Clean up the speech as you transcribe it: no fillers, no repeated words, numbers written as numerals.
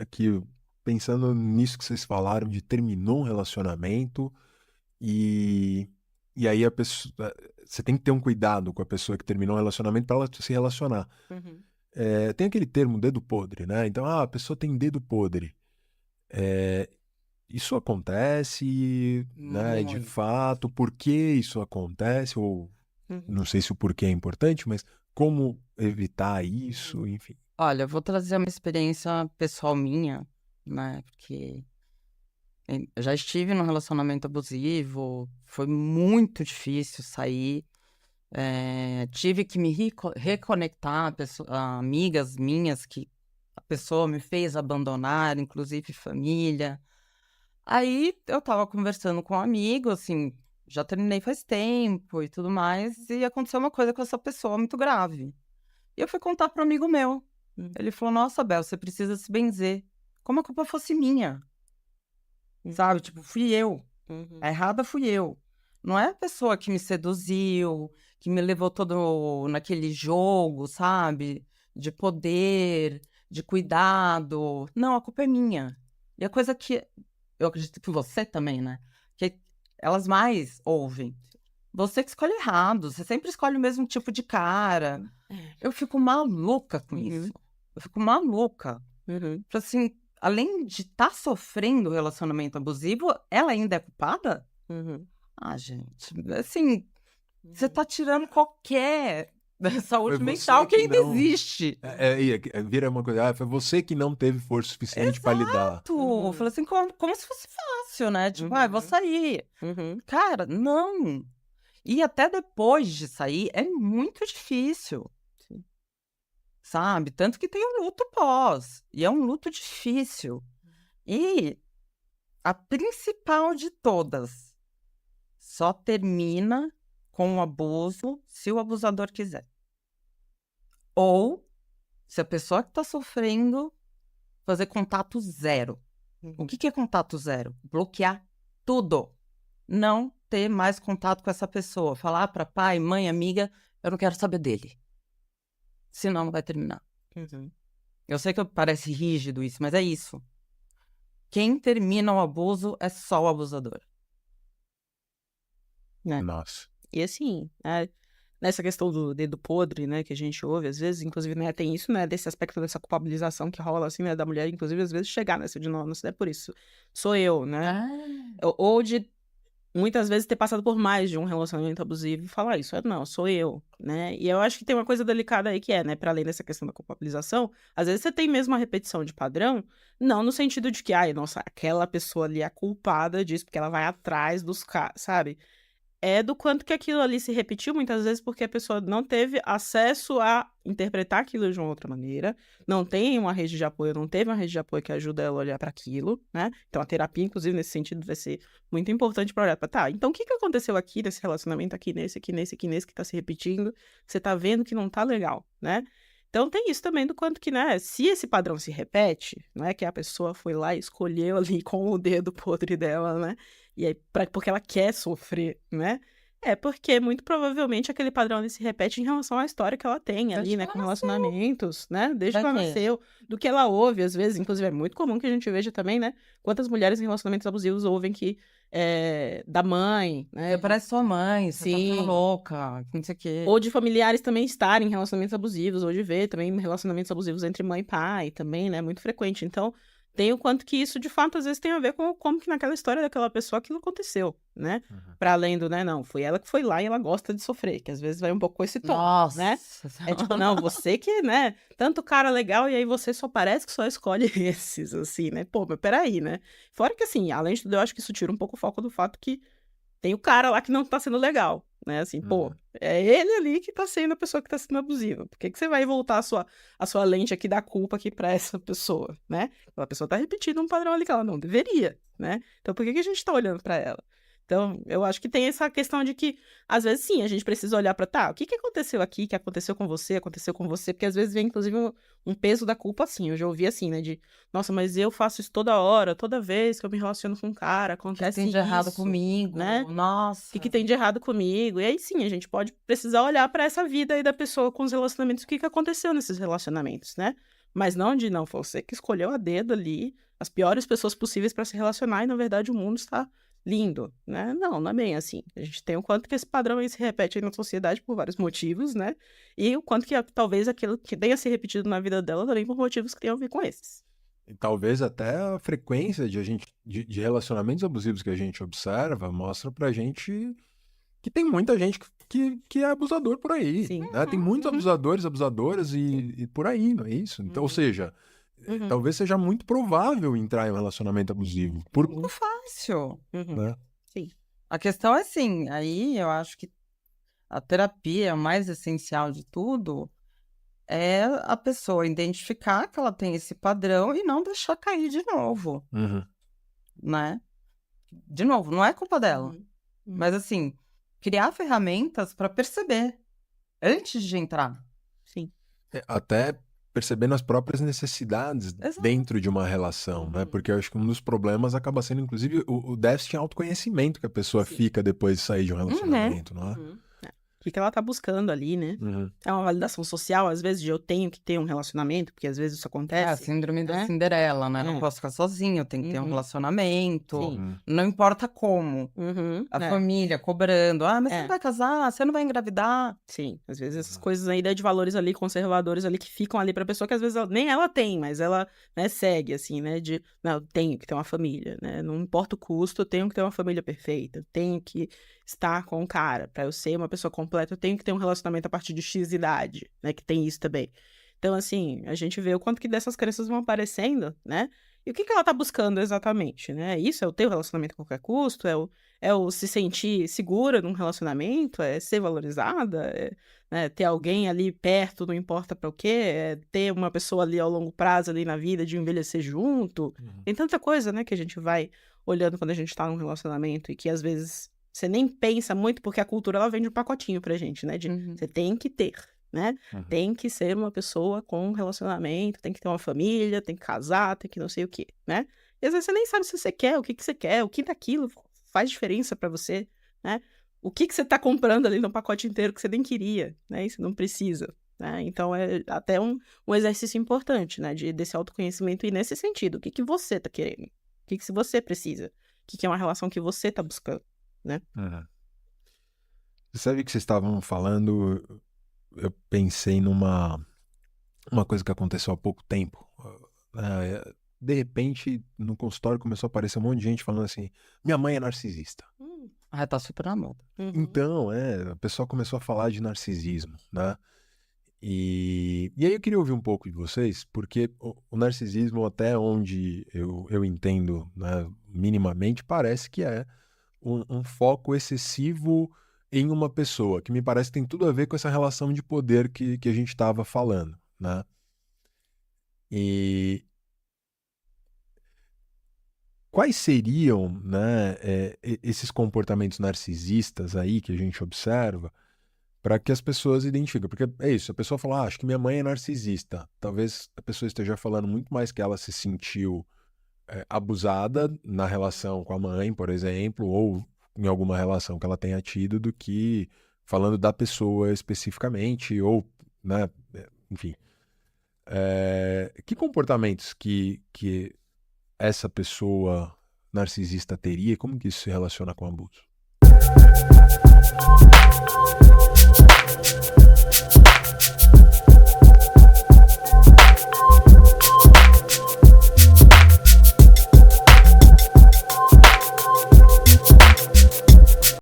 aqui pensando nisso que vocês falaram de terminou um relacionamento e, e aí a pessoa, você tem que ter um cuidado com a pessoa que terminou um relacionamento para ela se relacionar. Uhum. Tem aquele termo dedo podre, né? Então, a pessoa tem dedo podre. Isso acontece, né? De Muito. fato, por que isso acontece? Ou Uhum. não sei se o porquê é importante, mas como evitar Uhum. isso, enfim. Olha, eu vou trazer uma experiência pessoal minha, né? Porque eu já estive num relacionamento abusivo, foi muito difícil sair. Tive que me reconectar a amigas minhas que a pessoa me fez abandonar, inclusive família. Aí eu tava conversando com um amigo, assim, já terminei faz tempo e tudo mais, e aconteceu uma coisa com essa pessoa muito grave. E eu fui contar para um amigo meu. Hum, Ele falou: Nossa, Bel, você precisa se benzer. Como a culpa fosse minha, hum, sabe? Tipo, fui eu. uhum, A errada fui eu. Não é a pessoa que me seduziu, que me levou todo naquele jogo, sabe? De poder, de cuidado. Não, a culpa é minha. E a coisa que eu acredito que você também, né? Que elas mais ouvem. Você que escolhe errado, você sempre escolhe o mesmo tipo de cara. é, Eu fico maluca com uhum, isso. Eu fico maluca. uhum, Tipo assim, além de estar sofrendo relacionamento abusivo, ela ainda é culpada? uhum, Ah, gente, assim, você uhum. tá tirando qualquer Foi saúde você mental que que ainda não. existe. Vira uma coisa, foi você que não teve força suficiente para lidar. Exato! Uhum, Falei assim, como se fosse fácil, né? Tipo, vou uhum, sair. uhum, Cara, não. E até depois de sair é muito difícil, sim, sabe? Tanto que tem o luto pós. E é um luto difícil. E a principal de todas, só termina com o abuso se o abusador quiser. Ou se a pessoa que está sofrendo fazer contato zero. O uhum, que é contato zero? Bloquear tudo. Não ter mais contato com essa pessoa. Falar para pai, mãe, amiga, eu não quero saber dele. Senão não vai terminar. uhum. Eu sei que parece rígido isso, mas é isso. Quem termina o abuso é só o abusador. Né? Nossa. E assim, nessa questão do dedo podre, né, que a gente ouve, às vezes, inclusive, né, tem isso, né, desse aspecto dessa culpabilização que rola, assim, né, da mulher, inclusive, às vezes, chegar nessa de, não é por isso, sou eu, né, Ah, ou de muitas vezes ter passado por mais de um relacionamento abusivo e falar isso, não, sou eu, né? E eu acho que tem uma coisa delicada aí que né, para além dessa questão da culpabilização, às vezes você tem mesmo uma repetição de padrão, não no sentido de que, ai, nossa, aquela pessoa ali é a culpada disso, porque ela vai atrás dos caras, sabe? É do quanto que aquilo ali se repetiu muitas vezes porque a pessoa não teve acesso a interpretar aquilo de uma outra maneira, não tem uma rede de apoio, não teve uma rede de apoio que ajuda ela a olhar para aquilo, né? Então a terapia, inclusive, nesse sentido, vai ser muito importante para olhar para, tá, então o que que aconteceu aqui nesse relacionamento, aqui nesse, aqui nesse, aqui nesse, que tá se repetindo, que você tá vendo que não tá legal, né? Então tem isso também do quanto que, né, se esse padrão se repete, não é que a pessoa foi lá e escolheu ali com o dedo podre dela, né? E aí, porque ela quer sofrer, né? É porque muito provavelmente aquele padrão ali se repete em relação à história que ela tem ali, desde que né, ela com nasceu. relacionamentos, né, desde que ela Daqui. nasceu, do que ela ouve, às vezes, inclusive é muito comum que a gente veja também, né, quantas mulheres em relacionamentos abusivos ouvem que da mãe, né, Você parece sua mãe, você tá ficando sim, louca, não sei o quê. ou de familiares também estarem em relacionamentos abusivos, ou de ver também relacionamentos abusivos entre mãe e pai, também, né? Muito frequente. Então, tem o quanto que isso, de fato, às vezes tem a ver com como que naquela história daquela pessoa aquilo aconteceu, né? Uhum. Para além do, né, não, foi ela que foi lá e ela gosta de sofrer, que às vezes vai um pouco com esse tom, né? Nossa. É tipo, não, você que, né, tanto cara legal e aí você só parece que só escolhe esses, assim, né? Pô, mas peraí, né? Fora que, assim, além de tudo, eu acho que isso tira um pouco o foco do fato que tem o cara lá que não tá sendo legal, né? Assim, pô, Uhum. é ele ali que tá sendo a pessoa que tá sendo abusiva. Por que que você vai voltar a sua lente aqui da culpa aqui pra essa pessoa, né? Aquela pessoa tá repetindo um padrão ali que ela não deveria, né? Então por que que a gente tá olhando pra ela? Então, eu acho que tem essa questão de que, às vezes, sim, a gente precisa olhar pra, tá, o que que aconteceu aqui, que aconteceu com você, porque às vezes vem, inclusive, um peso da culpa, assim, eu já ouvi assim, né, de, nossa, mas eu faço isso toda hora, toda vez que eu me relaciono com um cara, O que tem acontece de errado isso, né? comigo? O que que Nossa. tem de errado comigo? E aí sim, a gente pode precisar olhar para essa vida aí da pessoa com os relacionamentos, o que que aconteceu nesses relacionamentos, né? Mas não foi você que escolheu a dedo ali as piores pessoas possíveis para se relacionar e, na verdade, o mundo está lindo, né? Não é bem assim. A gente tem o quanto que esse padrão aí se repete aí na sociedade por vários motivos, né? E o quanto que talvez aquilo que tenha se repetido na vida dela também por motivos que tenham a ver com esses. E talvez até a frequência de relacionamentos abusivos que a gente observa mostra pra gente que tem muita gente que é abusador por aí. Sim. Né? Tem muitos abusadores, abusadoras e por aí, não é isso? Então, ou seja, talvez seja muito provável entrar em um relacionamento abusivo. Muito fácil. Né? Sim. A questão é assim, aí eu acho que a terapia mais essencial de tudo é a pessoa identificar que ela tem esse padrão e não deixar cair de novo, né? De novo, não é culpa dela. Mas assim, criar ferramentas para perceber antes de entrar. Sim. Até percebendo as próprias necessidades dentro de uma relação, né? Porque eu acho que um dos problemas acaba sendo, inclusive, o déficit em autoconhecimento que a pessoa fica depois de sair de um relacionamento, não é? O que ela tá buscando ali, né? É uma validação social, às vezes, de eu tenho que ter um relacionamento, porque às vezes isso acontece. É a síndrome da Cinderela, né? Não posso ficar sozinha, eu tenho que ter um relacionamento. Não importa como. A família cobrando. Ah, mas você não vai casar, você não vai engravidar. Sim, às vezes essas coisas aí de valores ali, conservadores ali, que ficam ali pra pessoa que às vezes nem ela tem, mas ela, né, segue, assim, né? De, não, eu tenho que ter uma família, né? Não importa o custo, eu tenho que ter uma família perfeita. Eu tenho que estar com o cara. Pra eu ser uma pessoa completa, eu tenho que ter um relacionamento a partir de X idade, né? Que tem isso também. Então, assim, a gente vê o quanto que dessas crenças vão aparecendo, né? E o que ela tá buscando exatamente, né? Isso é o ter um relacionamento a qualquer custo? É o se sentir segura num relacionamento? É ser valorizada? É, né, ter alguém ali perto, não importa pra o quê? É ter uma pessoa ali ao longo prazo ali na vida, de envelhecer junto? Tem tanta coisa, né, que a gente vai olhando quando a gente tá num relacionamento e que às vezes você nem pensa muito, porque a cultura ela vende um pacotinho pra gente, né? De você tem que ter, né? Tem que ser uma pessoa com um relacionamento, tem que ter uma família, tem que casar, tem que não sei o quê, né? E às vezes você nem sabe se você quer, o que você quer, o que daquilo faz diferença pra você, né? O que você tá comprando ali no pacote inteiro que você nem queria, né? E você não precisa, né? Então é até um exercício importante, né? Desse autoconhecimento e nesse sentido, o que você tá querendo? O que você precisa? O que é uma relação que você tá buscando? Né? Você sabe que vocês estavam falando, eu pensei numa coisa que aconteceu há pouco tempo. De repente, no consultório começou a aparecer um monte de gente falando assim, minha mãe é narcisista. Tá super na moda. Então, a pessoa começou a falar de narcisismo, né? E aí eu queria ouvir um pouco de vocês, porque o narcisismo, até onde eu entendo, né, minimamente, parece que é um foco excessivo em uma pessoa, que me parece que tem tudo a ver com essa relação de poder que a gente estava falando, né? E quais seriam, né, esses comportamentos narcisistas aí que a gente observa para que as pessoas identifiquem? Porque é isso, a pessoa fala, acho que minha mãe é narcisista. Talvez a pessoa esteja falando muito mais que ela se sentiu abusada na relação com a mãe, por exemplo, ou em alguma relação que ela tenha tido, do que falando da pessoa especificamente, ou, né, enfim. Que comportamentos que essa pessoa narcisista teria? Como que isso se relaciona com o abuso?